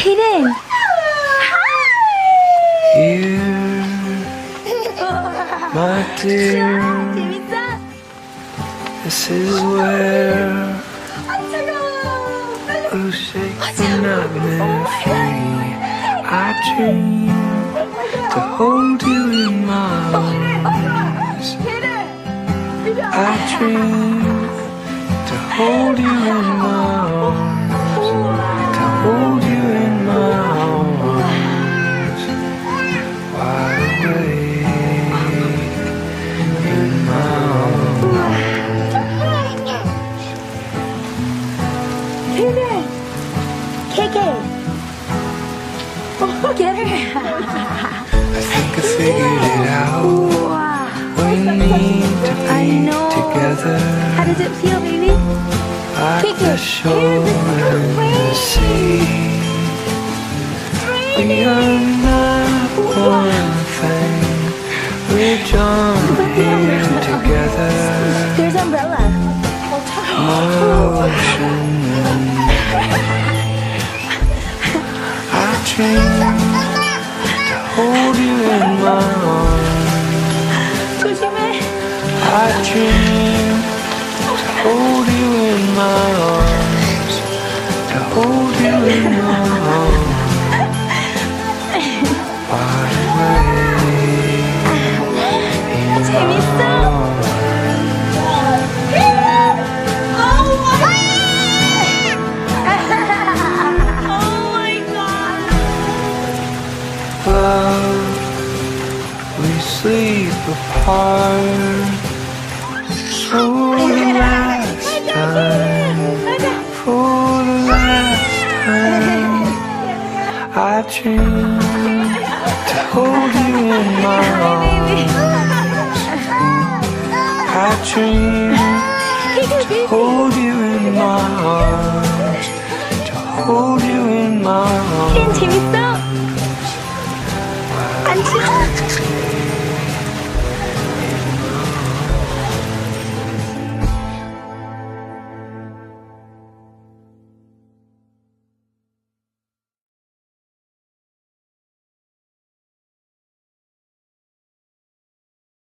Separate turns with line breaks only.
Kaden.
Here, my dear,
재밌어?
this is where you shake the nightmare free. I dream to hold you in my arms. I dream to hold you in my arms. To hold you in my arms. Wide awake in my arms.
Kaden. KK. Get her.
I think I figured it out.
Wow.
We need to
I
be
know.
together.
How does it feel, baby?
Like
Kick
the
it.
shore and the sea. We are not one thing. We're joined here together.
There's umbrella.
My ocean. I dream to hold you in my arms.
조심해.
I dream to hold you in my arms. To hold you in my arms. Wide awake in my
재밌어?
arms.
Oh my god.
Love, we sleep apart for the last time. For the last time, I dream to hold you in my arms. I dream to hold you in my arms. To hold you in my
켄
arms.
재밌어?